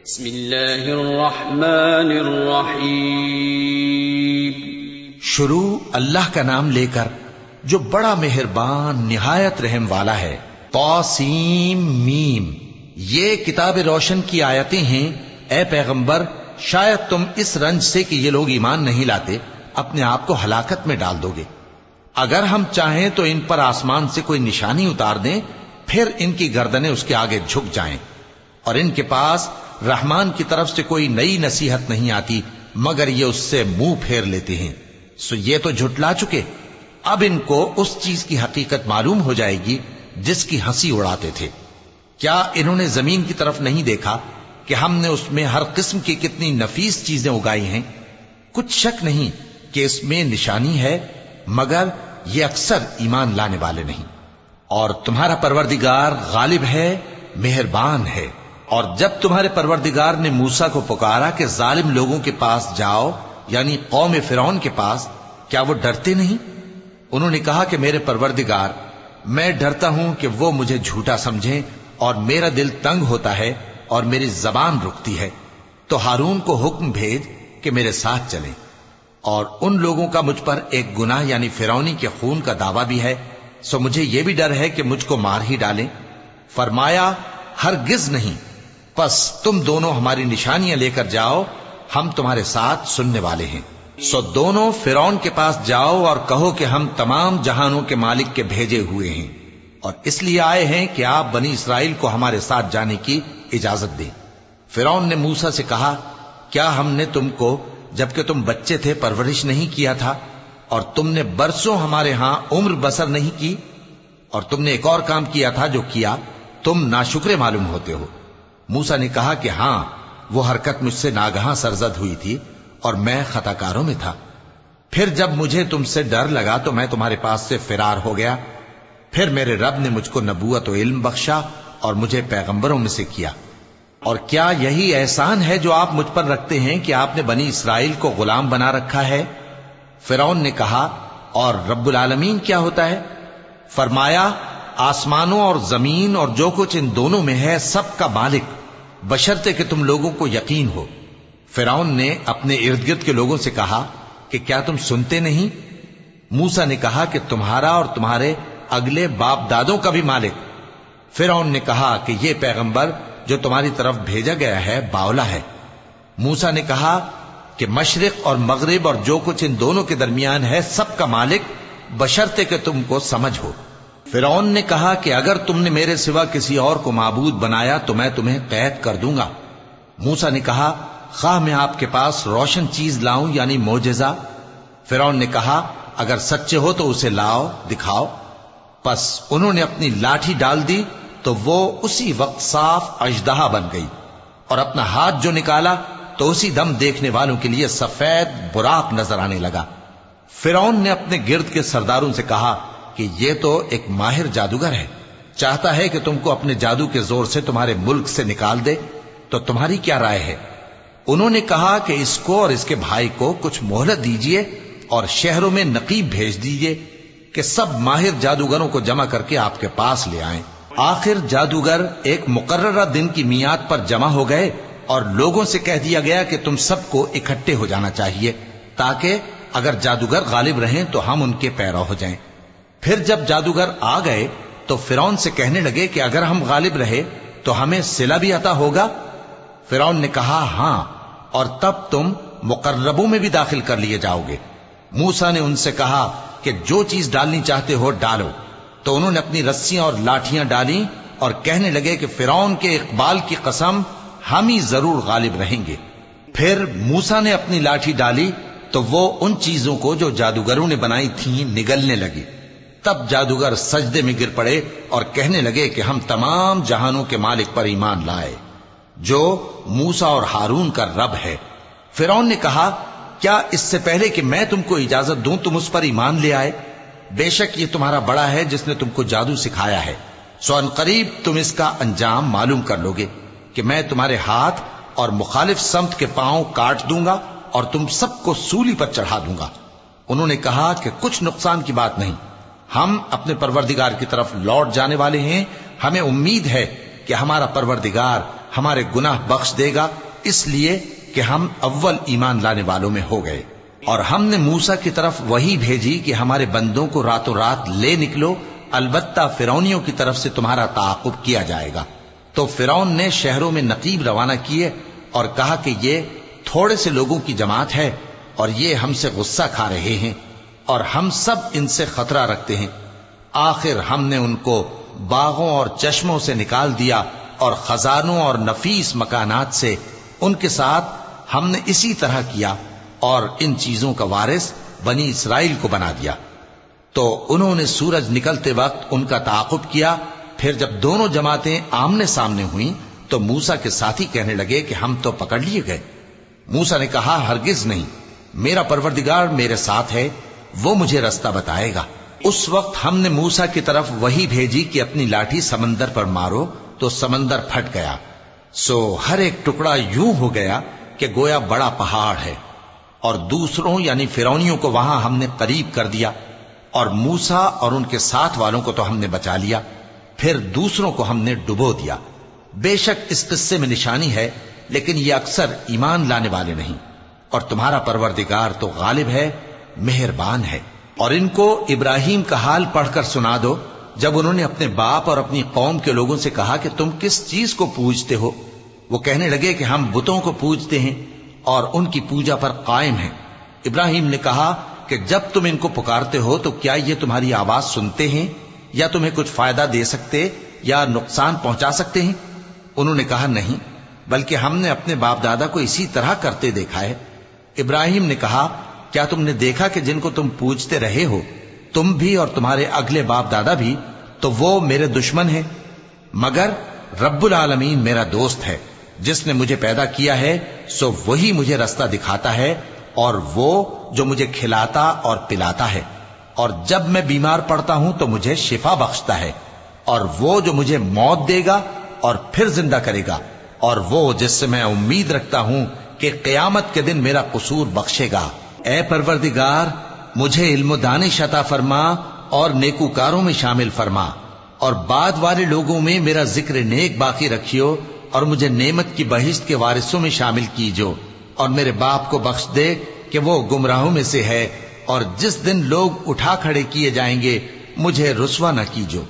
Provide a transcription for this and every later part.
بسم اللہ الرحمن الرحیم۔ شروع اللہ کا نام لے کر جو بڑا مہربان نہایت رحم والا ہے۔ طاسیم میم، یہ کتاب روشن کی آیتیں ہیں۔ اے پیغمبر، شاید تم اس رنج سے کہ یہ لوگ ایمان نہیں لاتے اپنے آپ کو ہلاکت میں ڈال دو گے۔ اگر ہم چاہیں تو ان پر آسمان سے کوئی نشانی اتار دیں، پھر ان کی گردنیں اس کے آگے جھک جائیں، اور ان کے پاس رحمان کی طرف سے کوئی نئی نصیحت نہیں آتی مگر یہ اس سے منہ پھیر لیتے ہیں۔ سو یہ تو جھٹلا چکے، اب ان کو اس چیز کی حقیقت معلوم ہو جائے گی جس کی ہنسی اڑاتے تھے۔ کیا انہوں نے زمین کی طرف نہیں دیکھا کہ ہم نے اس میں ہر قسم کی کتنی نفیس چیزیں اگائی ہیں؟ کچھ شک نہیں کہ اس میں نشانی ہے، مگر یہ اکثر ایمان لانے والے نہیں۔ اور تمہارا پروردگار غالب ہے، مہربان ہے۔ اور جب تمہارے پروردگار نے موسیٰ کو پکارا کہ ظالم لوگوں کے پاس جاؤ، یعنی قوم فرعون کے پاس، کیا وہ ڈرتے نہیں؟ انہوں نے کہا کہ میرے پروردگار، میں ڈرتا ہوں کہ وہ مجھے جھوٹا سمجھیں، اور میرا دل تنگ ہوتا ہے اور میری زبان رکتی ہے، تو ہارون کو حکم بھیج کہ میرے ساتھ چلیں۔ اور ان لوگوں کا مجھ پر ایک گناہ یعنی فرعونی کے خون کا دعویٰ بھی ہے، سو مجھے یہ بھی ڈر ہے کہ مجھ کو مار ہی ڈالیں۔ فرمایا ہرگز نہیں، پس تم دونوں ہماری نشانیاں لے کر جاؤ، ہم تمہارے ساتھ سننے والے ہیں۔ سو دونوں فرعون کے پاس جاؤ اور کہو کہ ہم تمام جہانوں کے مالک کے بھیجے ہوئے ہیں، اور اس لیے آئے ہیں کہ آپ بنی اسرائیل کو ہمارے ساتھ جانے کی اجازت دیں۔ فرعون نے موسیٰ سے کہا، کیا ہم نے تم کو جبکہ تم بچے تھے پرورش نہیں کیا تھا، اور تم نے برسوں ہمارے ہاں عمر بسر نہیں کی؟ اور تم نے ایک اور کام کیا تھا جو کیا، تم ناشکرے معلوم ہوتے ہو۔ موسیٰ نے کہا کہ ہاں، وہ حرکت مجھ سے ناگہاں سرزد ہوئی تھی اور میں خطا کاروں میں تھا۔ پھر جب مجھے تم سے ڈر لگا تو میں تمہارے پاس سے فرار ہو گیا۔ پھر میرے رب نے مجھ کو نبوت و علم بخشا اور مجھے پیغمبروں میں سے کیا۔ اور کیا یہی احسان ہے جو آپ مجھ پر رکھتے ہیں کہ آپ نے بنی اسرائیل کو غلام بنا رکھا ہے؟ فرعون نے کہا، اور رب العالمین کیا ہوتا ہے؟ فرمایا، آسمانوں اور زمین اور جو کچھ ان دونوں میں ہے سب کا مالک، بشرطے کہ تم لوگوں کو یقین ہو۔ فرعون نے اپنے ارد گرد کے لوگوں سے کہا کہ کیا تم سنتے نہیں؟ موسیٰ نے کہا کہ تمہارا اور تمہارے اگلے باپ دادوں کا بھی مالک۔ فرعون نے کہا کہ یہ پیغمبر جو تمہاری طرف بھیجا گیا ہے باولا ہے۔ موسیٰ نے کہا کہ مشرق اور مغرب اور جو کچھ ان دونوں کے درمیان ہے سب کا مالک، بشرطے کہ تم کو سمجھ ہو۔ فرعون نے کہا کہ اگر تم نے میرے سوا کسی اور کو معبود بنایا تو میں تمہیں قید کر دوں گا۔ موسیٰ نے کہا، خواہ میں آپ کے پاس روشن چیز لاؤں یعنی معجزہ؟ فرعون نے کہا، اگر سچے ہو تو اسے لاؤ، دکھاؤ۔ پس انہوں نے اپنی لاٹھی ڈال دی تو وہ اسی وقت صاف اژدہا بن گئی، اور اپنا ہاتھ جو نکالا تو اسی دم دیکھنے والوں کے لیے سفید براق نظر آنے لگا۔ فرعون نے اپنے گرد کے سرداروں سے کہا کہ یہ تو ایک ماہر جادوگر ہے، چاہتا ہے کہ تم کو اپنے جادو کے زور سے تمہارے ملک سے نکال دے، تو تمہاری کیا رائے ہے؟ انہوں نے کہا کہ اس کو اور اس کے بھائی کو کچھ مہلت دیجئے اور شہروں میں نقیب بھیج دیجئے کہ سب ماہر جادوگروں کو جمع کر کے آپ کے پاس لے آئیں۔ آخر جادوگر ایک مقررہ دن کی میعاد پر جمع ہو گئے اور لوگوں سے کہہ دیا گیا کہ تم سب کو اکٹھے ہو جانا چاہیے تاکہ اگر جادوگر غالب رہیں تو ہم ان کے پیرو ہو جائیں۔ پھر جب جادوگر آ گئے تو فرعون سے کہنے لگے کہ اگر ہم غالب رہے تو ہمیں صلہ بھی عطا ہوگا؟ فرعون نے کہا، ہاں، اور تب تم مقربوں میں بھی داخل کر لیے جاؤ گے۔ موسیٰ نے ان سے کہا کہ جو چیز ڈالنی چاہتے ہو ڈالو، تو انہوں نے اپنی رسیاں اور لاٹھیاں ڈالیں اور کہنے لگے کہ فرعون کے اقبال کی قسم، ہم ہی ضرور غالب رہیں گے۔ پھر موسیٰ نے اپنی لاٹھی ڈالی تو وہ ان چیزوں کو جو جادوگروں نے بنائی تھیں نگلنے لگی۔ تب جادوگر سجدے میں گر پڑے اور کہنے لگے کہ ہم تمام جہانوں کے مالک پر ایمان لائے جو موسیٰ اور ہارون کا رب ہے۔ فرعون نے کہا، کیا اس سے پہلے کہ میں تم کو اجازت دوں تم اس پر ایمان لے آئے؟ بے شک یہ تمہارا بڑا ہے جس نے تم کو جادو سکھایا ہے، سو ان قریب تم اس کا انجام معلوم کر لو گے کہ میں تمہارے ہاتھ اور مخالف سمت کے پاؤں کاٹ دوں گا اور تم سب کو سولی پر چڑھا دوں گا۔ انہوں نے کہا کہ کچھ نقصان کی بات نہیں، ہم اپنے پروردگار کی طرف لوٹ جانے والے ہیں، ہمیں امید ہے کہ ہمارا پروردگار ہمارے گناہ بخش دے گا، اس لیے کہ ہم اول ایمان لانے والوں میں ہو گئے۔ اور ہم نے موسیٰ کی طرف وحی بھیجی کہ ہمارے بندوں کو راتوں رات لے نکلو، البتہ فرعونیوں کی طرف سے تمہارا تعاقب کیا جائے گا۔ تو فرعون نے شہروں میں نقیب روانہ کیے اور کہا کہ یہ تھوڑے سے لوگوں کی جماعت ہے اور یہ ہم سے غصہ کھا رہے ہیں اور ہم سب ان سے خطرہ رکھتے ہیں۔ آخر ہم نے ان کو باغوں اور چشموں سے نکال دیا اور خزانوں اور نفیس مکانات سے۔ ان کے ساتھ ہم نے اسی طرح کیا اور ان چیزوں کا وارث بنی اسرائیل کو بنا دیا۔ تو انہوں نے سورج نکلتے وقت ان کا تعاقب کیا۔ پھر جب دونوں جماعتیں آمنے سامنے ہوئیں تو موسیٰ کے ساتھی کہنے لگے کہ ہم تو پکڑ لیے گئے۔ موسیٰ نے کہا ہرگز نہیں، میرا پروردگار میرے ساتھ ہے، وہ مجھے رستہ بتائے گا۔ اس وقت ہم نے موسیٰ کی طرف وحی بھیجی کہ اپنی لاٹھی سمندر پر مارو، تو سمندر پھٹ گیا، سو ہر ایک ٹکڑا یوں ہو گیا کہ گویا بڑا پہاڑ ہے، اور دوسروں یعنی فرعونیوں کو وہاں ہم نے قریب کر دیا، اور موسیٰ اور ان کے ساتھ والوں کو تو ہم نے بچا لیا، پھر دوسروں کو ہم نے ڈبو دیا۔ بے شک اس قصے میں نشانی ہے، لیکن یہ اکثر ایمان لانے والے نہیں، اور تمہارا پروردگار تو غالب ہے، مہربان ہے۔ اور ان کو ابراہیم کا حال پڑھ کر سنا دو جب انہوں نے اپنے باپ اور اپنی قوم کے لوگوں سے کہا کہ تم کس چیز کو پوجتے ہو؟ وہ کہنے لگے کہ ہم بتوں کو پوجتے ہیں اور ان کی پوجا پر قائم ہیں۔ ابراہیم نے کہا کہ جب تم ان کو پکارتے ہو تو کیا یہ تمہاری آواز سنتے ہیں یا تمہیں کچھ فائدہ دے سکتے یا نقصان پہنچا سکتے ہیں؟ انہوں نے کہا نہیں، بلکہ ہم نے اپنے باپ دادا کو اسی طرح کرتے دیکھا ہے۔ ابراہیم نے کہا کیا تم نے دیکھا کہ جن کو تم پوجتے رہے ہو، تم بھی اور تمہارے اگلے باپ دادا بھی، تو وہ میرے دشمن ہیں، مگر رب العالمین میرا دوست ہے، جس نے مجھے پیدا کیا ہے سو وہی مجھے رستہ دکھاتا ہے، اور وہ جو مجھے کھلاتا اور پلاتا ہے، اور جب میں بیمار پڑتا ہوں تو مجھے شفا بخشتا ہے، اور وہ جو مجھے موت دے گا اور پھر زندہ کرے گا، اور وہ جس سے میں امید رکھتا ہوں کہ قیامت کے دن میرا قصور بخشے گا۔ اے پروردگار، مجھے علم و دانش عطا فرما اور نیکوکاروں میں شامل فرما، اور بعد والے لوگوں میں میرا ذکر نیک باقی رکھیو، اور مجھے نعمت کی بہشت کے وارثوں میں شامل کیجو، اور میرے باپ کو بخش دے کہ وہ گمراہوں میں سے ہے، اور جس دن لوگ اٹھا کھڑے کیے جائیں گے مجھے رسوا نہ کیجو،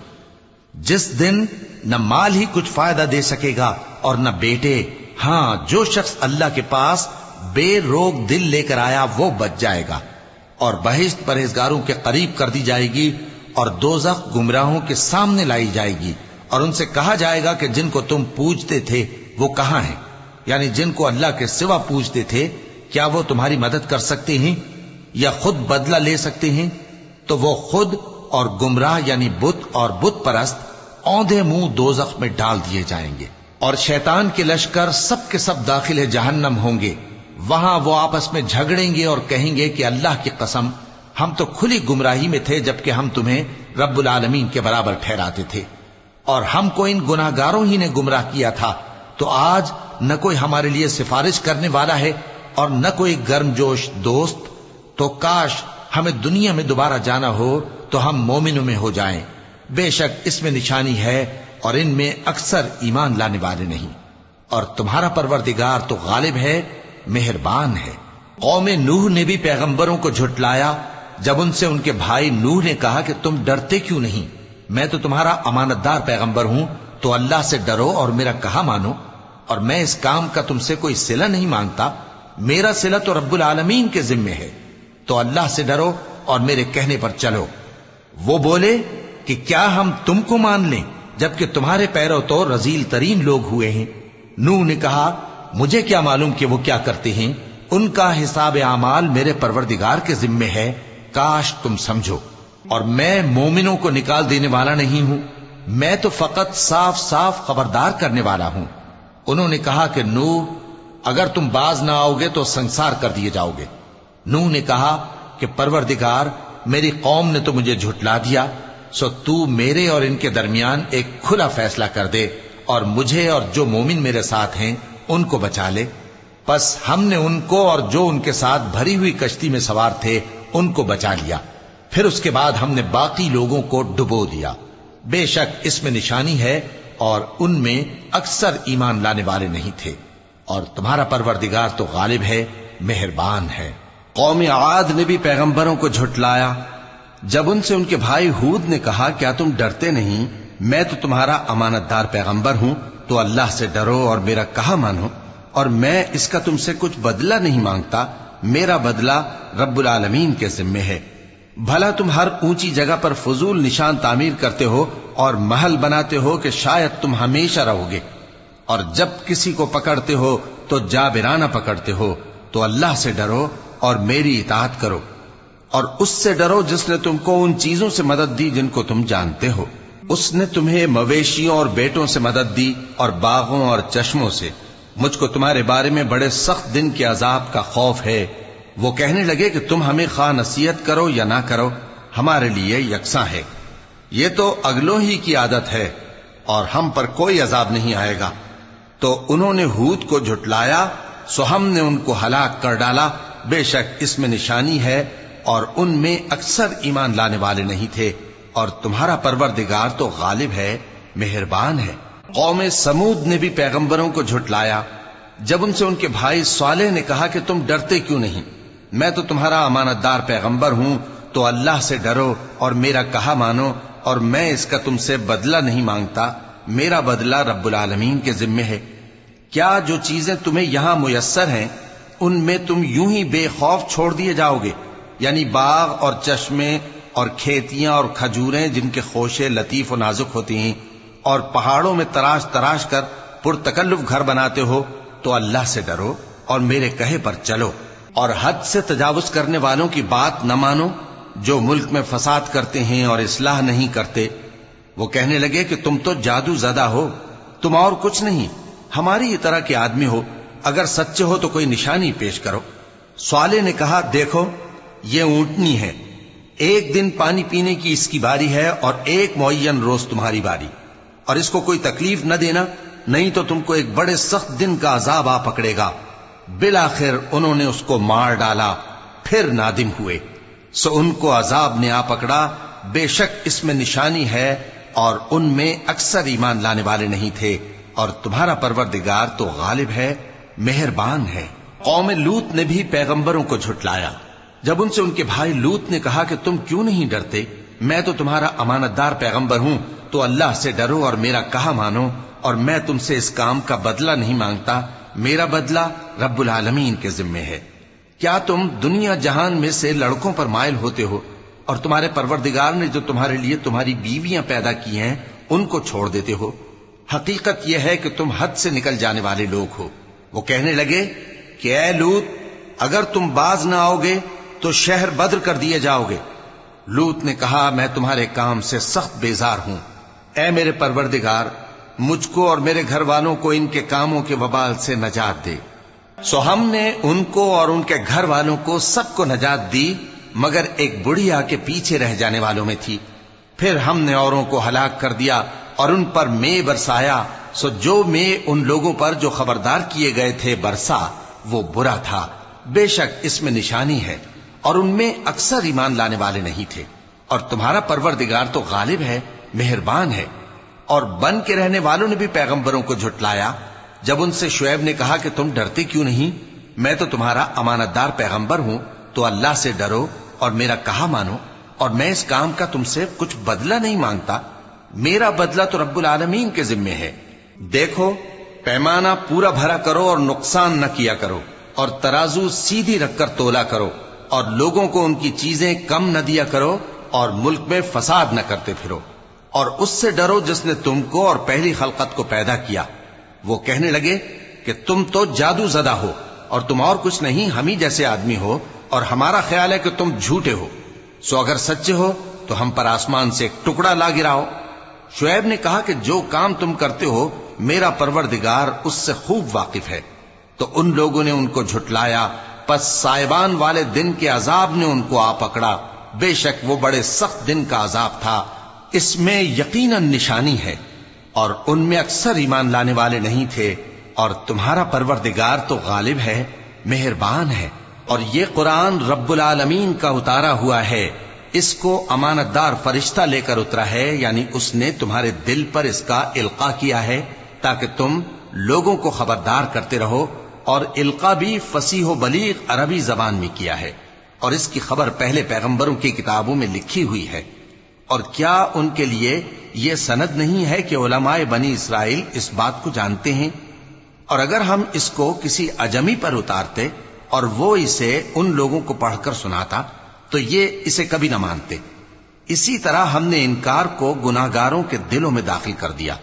جس دن نہ مال ہی کچھ فائدہ دے سکے گا اور نہ بیٹے۔ ہاں، جو شخص اللہ کے پاس بے روک دل لے کر آیا وہ بچ جائے گا، اور بہشت پرہیزگاروں کے قریب کر دی جائے گی، اور دوزخ گمراہوں کے سامنے لائی جائے گی، اور ان سے کہا جائے گا کہ جن کو تم پوجتے تھے وہ کہاں ہیں؟ یعنی جن کو اللہ کے سوا پوجتے تھے، کیا وہ تمہاری مدد کر سکتے ہیں یا خود بدلہ لے سکتے ہیں؟ تو وہ خود اور گمراہ یعنی بت اور بت پرست اوندھے منہ دوزخ میں ڈال دیے جائیں گے، اور شیطان کے لشکر سب کے سب داخل جہنم ہوں گے۔ وہاں وہ آپس میں جھگڑیں گے اور کہیں گے کہ اللہ کی قسم، ہم تو کھلی گمراہی میں تھے جبکہ ہم تمہیں رب العالمین کے برابر ٹھہراتے تھے، اور ہم کو ان گناہگاروں ہی نے گمراہ کیا تھا، تو آج نہ کوئی ہمارے لیے سفارش کرنے والا ہے اور نہ کوئی گرم جوش دوست، تو کاش ہمیں دنیا میں دوبارہ جانا ہو تو ہم مومنوں میں ہو جائیں۔ بے شک اس میں نشانی ہے اور ان میں اکثر ایمان لانے والے نہیں، اور تمہارا پروردگار تو غالب ہے، مہربان ہے۔ قوم نوح نے بھی پیغمبروں کو جھٹلایا جب ان سے ان کے بھائی نوح نے کہا کہ تم ڈرتے کیوں نہیں؟ میں تو تمہارا امانت دار پیغمبر ہوں، تو اللہ سے ڈرو اور میرا کہا مانو، اور میں اس کام کا تم سے کوئی صلہ نہیں مانگتا، میرا صلہ تو رب العالمین کے ذمے ہے، تو اللہ سے ڈرو اور میرے کہنے پر چلو۔ وہ بولے کہ کیا ہم تم کو مان لیں جبکہ تمہارے پیرو تو رذیل ترین لوگ ہوئے ہیں؟ نوح نے کہا مجھے کیا معلوم کہ وہ کیا کرتے ہیں، ان کا حساب اعمال میرے پروردگار کے ذمے ہے، کاش تم سمجھو۔ اور میں مومنوں کو نکال دینے والا نہیں ہوں، میں تو فقط صاف صاف خبردار کرنے والا ہوں۔ انہوں نے کہا کہ نوح، اگر تم باز نہ آؤ گے تو سنسار کر دیے جاؤ گے۔ نوح نے کہا کہ پروردگار، میری قوم نے تو مجھے جھٹلا دیا، سو تو میرے اور ان کے درمیان ایک کھلا فیصلہ کر دے، اور مجھے اور جو مومن میرے ساتھ ہیں ان کو بچا لے۔ پس ہم نے ان کو اور جو ان کے ساتھ بھری ہوئی کشتی میں سوار تھے ان کو بچا لیا، پھر اس کے بعد ہم نے باقی لوگوں کو ڈبو دیا۔ بے شک اس میں نشانی ہے اور ان میں اکثر ایمان لانے والے نہیں تھے، اور تمہارا پروردگار تو غالب ہے، مہربان ہے۔ قوم عاد نے بھی پیغمبروں کو جھٹلایا جب ان سے ان کے بھائی ہود نے کہا کیا تم ڈرتے نہیں، میں تو تمہارا امانت دار پیغمبر ہوں، تو اللہ سے ڈرو اور میرا کہا مانو، اور میں اس کا تم سے کچھ بدلہ نہیں مانگتا، میرا بدلہ رب العالمین کے ذمے ہے۔ بھلا تم ہر اونچی جگہ پر فضول نشان تعمیر کرتے ہو اور محل بناتے ہو کہ شاید تم ہمیشہ رہو گے، اور جب کسی کو پکڑتے ہو تو جابرانہ پکڑتے ہو، تو اللہ سے ڈرو اور میری اطاعت کرو، اور اس سے ڈرو جس نے تم کو ان چیزوں سے مدد دی جن کو تم جانتے ہو۔ اس نے تمہیں مویشیوں اور بیٹوں سے مدد دی اور باغوں اور چشموں سے۔ مجھ کو تمہارے بارے میں بڑے سخت دن کے عذاب کا خوف ہے۔ وہ کہنے لگے کہ تم ہمیں خواہ نصیحت کرو یا نہ کرو، ہمارے لیے یکساں ہے، یہ تو اگلوں ہی کی عادت ہے، اور ہم پر کوئی عذاب نہیں آئے گا۔ تو انہوں نے ہود کو جھٹلایا، سو ہم نے ان کو ہلاک کر ڈالا، بے شک اس میں نشانی ہے، اور ان میں اکثر ایمان لانے والے نہیں تھے، اور تمہارا پروردگار تو غالب ہے، مہربان ہے۔ قوم سمود نے بھی پیغمبروں کو جھٹلایا جب ان سے ان کے بھائی صالح نے کہا کہ تم ڈرتے کیوں نہیں، میں تو تمہارا امانت دار پیغمبر ہوں، تو اللہ سے ڈرو اور میرا کہا مانو، اور میں اس کا تم سے بدلہ نہیں مانگتا، میرا بدلہ رب العالمین کے ذمے ہے۔ کیا جو چیزیں تمہیں یہاں میسر ہیں ان میں تم یوں ہی بے خوف چھوڑ دیے جاؤ گے؟ یعنی باغ اور چشمے اور کھیتیاں اور کھجوریں جن کے خوشے لطیف و نازک ہوتی ہیں، اور پہاڑوں میں تراش تراش کر پرتکلف گھر بناتے ہو، تو اللہ سے ڈرو اور میرے کہے پر چلو، اور حد سے تجاوز کرنے والوں کی بات نہ مانو جو ملک میں فساد کرتے ہیں اور اصلاح نہیں کرتے۔ وہ کہنے لگے کہ تم تو جادو زدہ ہو، تم اور کچھ نہیں، ہماری ہی طرح کے آدمی ہو، اگر سچے ہو تو کوئی نشانی پیش کرو۔ صالح نے کہا دیکھو یہ اونٹنی ہے، ایک دن پانی پینے کی اس کی باری ہے اور ایک معین روز تمہاری باری، اور اس کو کوئی تکلیف نہ دینا، نہیں تو تم کو ایک بڑے سخت دن کا عذاب آ پکڑے گا۔ بالآخر انہوں نے اس کو مار ڈالا، پھر نادم ہوئے، سو ان کو عذاب نے آ پکڑا، بے شک اس میں نشانی ہے، اور ان میں اکثر ایمان لانے والے نہیں تھے، اور تمہارا پروردگار تو غالب ہے، مہربان ہے۔ قوم لوط نے بھی پیغمبروں کو جھٹلایا جب ان سے ان کے بھائی لوط نے کہا کہ تم کیوں نہیں ڈرتے، میں تو تمہارا امانت دار پیغمبر ہوں، تو اللہ سے ڈرو اور میرا کہا مانو، اور میں تم سے اس کام کا بدلہ نہیں مانگتا، میرا بدلہ رب العالمین کے ذمے ہے۔ کیا تم دنیا جہان میں سے لڑکوں پر مائل ہوتے ہو، اور تمہارے پروردگار نے جو تمہارے لیے تمہاری بیویاں پیدا کی ہیں ان کو چھوڑ دیتے ہو؟ حقیقت یہ ہے کہ تم حد سے نکل جانے والے لوگ ہو۔ وہ کہنے لگے کہ اے لوط اگر تم باز نہ آؤ گے تو شہر بدر کر دیے جاؤ گے۔ لوط نے کہا میں تمہارے کام سے سخت بیزار ہوں، اے میرے پروردگار مجھ کو اور میرے گھر والوں کو ان کے کاموں کے وبال سے نجات دے۔ سو ہم نے ان کو اور ان کے گھر والوں کو سب کو نجات دی، مگر ایک بڑھیا کے پیچھے رہ جانے والوں میں تھی۔ پھر ہم نے اوروں کو ہلاک کر دیا اور ان پر مے برسایا، سو جو مے ان لوگوں پر جو خبردار کیے گئے تھے برسا وہ برا تھا، بے شک اس میں نشانی ہے، اور ان میں اکثر ایمان لانے والے نہیں تھے، اور تمہارا پروردگار تو غالب ہے، مہربان ہے۔ اور بن کے رہنے والوں نے بھی پیغمبروں کو جھٹلایا جب ان سے شعیب نے کہا کہ تم ڈرتے کیوں نہیں، میں تو تمہارا امانت دار پیغمبر ہوں، تو اللہ سے ڈرو اور میرا کہا مانو، اور میں اس کام کا تم سے کچھ بدلہ نہیں مانگتا، میرا بدلہ تو رب العالمین کے ذمے ہے۔ دیکھو پیمانہ پورا بھرا کرو اور نقصان نہ کیا کرو، اور ترازو سیدھی رکھ کر تولا کرو، اور لوگوں کو ان کی چیزیں کم نہ دیا کرو، اور ملک میں فساد نہ کرتے پھرو، اور اس سے ڈرو جس نے تم کو اور پہلی خلقت کو پیدا کیا۔ وہ کہنے لگے کہ تم تو جادو زدہ ہو، اور تم اور کچھ نہیں، ہم ہی جیسے آدمی ہو، اور ہمارا خیال ہے کہ تم جھوٹے ہو، سو اگر سچے ہو تو ہم پر آسمان سے ایک ٹکڑا لا گراؤ۔ شعیب نے کہا کہ جو کام تم کرتے ہو میرا پروردگار اس سے خوب واقف ہے۔ تو ان لوگوں نے ان کو جھٹلایا، پس سائبان والے دن کے عذاب نے ان کو آ پکڑا، بے شک وہ بڑے سخت دن کا عذاب تھا، اس میں یقیناً نشانی ہے، اور ان میں اکثر ایمان لانے والے نہیں تھے، اور تمہارا پروردگار تو غالب ہے، مہربان ہے۔ اور یہ قرآن رب العالمین کا اتارا ہوا ہے، اس کو امانت دار فرشتہ لے کر اترا ہے، یعنی اس نے تمہارے دل پر اس کا القاء کیا ہے تاکہ تم لوگوں کو خبردار کرتے رہو، اور القاء بھی فصیح و بلیغ عربی زبان میں کیا ہے، اور اس کی خبر پہلے پیغمبروں کی کتابوں میں لکھی ہوئی ہے۔ اور کیا ان کے لیے یہ سند نہیں ہے کہ علماء بنی اسرائیل اس بات کو جانتے ہیں؟ اور اگر ہم اس کو کسی اجمی پر اتارتے اور وہ اسے ان لوگوں کو پڑھ کر سناتا تو یہ اسے کبھی نہ مانتے۔ اسی طرح ہم نے انکار کو گناہگاروں کے دلوں میں داخل کر دیا،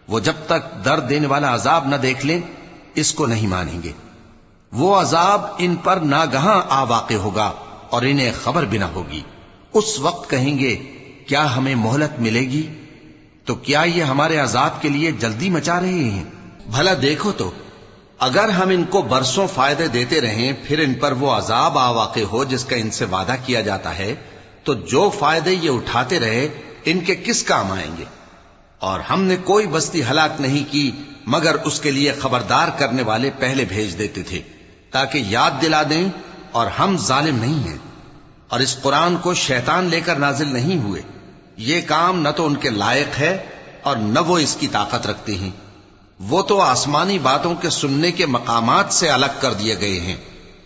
وہ جب تک درد دینے والا عذاب نہ دیکھ لیں اس کو نہیں مانیں گے۔ وہ عذاب ان پر ناگہاں آ واقع ہوگا اور انہیں خبر بھی نہ ہوگی۔ اس وقت کہیں گے کیا ہمیں مہلت ملے گی؟ تو کیا یہ ہمارے عذاب کے لیے جلدی مچا رہے ہیں؟ بھلا دیکھو تو اگر ہم ان کو برسوں فائدے دیتے رہیں پھر ان پر وہ عذاب آ واقع ہو جس کا ان سے وعدہ کیا جاتا ہے، تو جو فائدے یہ اٹھاتے رہے ان کے کس کام آئیں گے؟ اور ہم نے کوئی بستی ہلاک نہیں کی مگر اس کے لیے خبردار کرنے والے پہلے بھیج دیتے تھے تاکہ یاد دلا دیں، اور ہم ظالم نہیں ہیں۔ اور اس قرآن کو شیطان لے کر نازل نہیں ہوئے، یہ کام نہ تو ان کے لائق ہے اور نہ وہ اس کی طاقت رکھتے ہیں۔ وہ تو آسمانی باتوں کے سننے کے مقامات سے الگ کر دیے گئے ہیں۔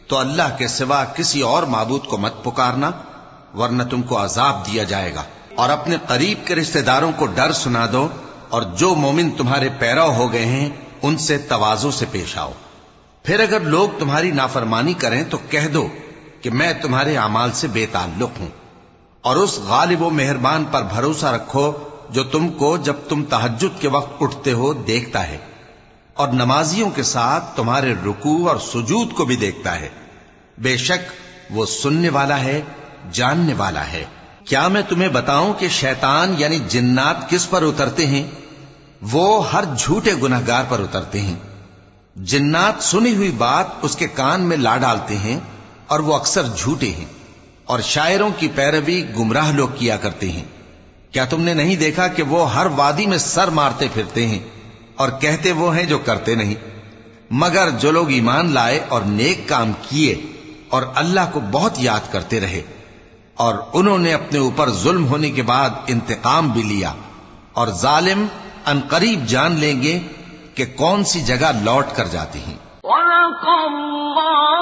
تو اللہ کے سوا کسی اور معبود کو مت پکارنا ورنہ تم کو عذاب دیا جائے گا۔ اور اپنے قریب کے رشتہ داروں کو ڈر سنا دو، اور جو مومن تمہارے پیرو ہو گئے ہیں ان سے تواضع سے پیش آؤ۔ پھر اگر لوگ تمہاری نافرمانی کریں تو کہہ دو کہ میں تمہارے اعمال سے بے تعلق ہوں، اور اس غالب و مہربان پر بھروسہ رکھو جو تم کو جب تم تہجد کے وقت اٹھتے ہو دیکھتا ہے، اور نمازیوں کے ساتھ تمہارے رکوع اور سجود کو بھی دیکھتا ہے۔ بے شک وہ سننے والا ہے، جاننے والا ہے۔ کیا میں تمہیں بتاؤں کہ شیطان یعنی جنات کس پر اترتے ہیں؟ وہ ہر جھوٹے گناہگار پر اترتے ہیں۔ جنات سنی ہوئی بات اس کے کان میں لا ڈالتے ہیں اور وہ اکثر جھوٹے ہیں، اور شاعروں کی پیروی گمراہ لوگ کیا کرتے ہیں۔ کیا تم نے نہیں دیکھا کہ وہ ہر وادی میں سر مارتے پھرتے ہیں اور کہتے وہ ہیں جو کرتے نہیں؟ مگر جو لوگ ایمان لائے اور نیک کام کیے اور اللہ کو بہت یاد کرتے رہے، اور انہوں نے اپنے اوپر ظلم ہونے کے بعد انتقام بھی لیا، اور ظالم عنقریب جان لیں گے کہ کون سی جگہ لوٹ کر جاتے ہیں۔ وَلَقَ اللَّهُ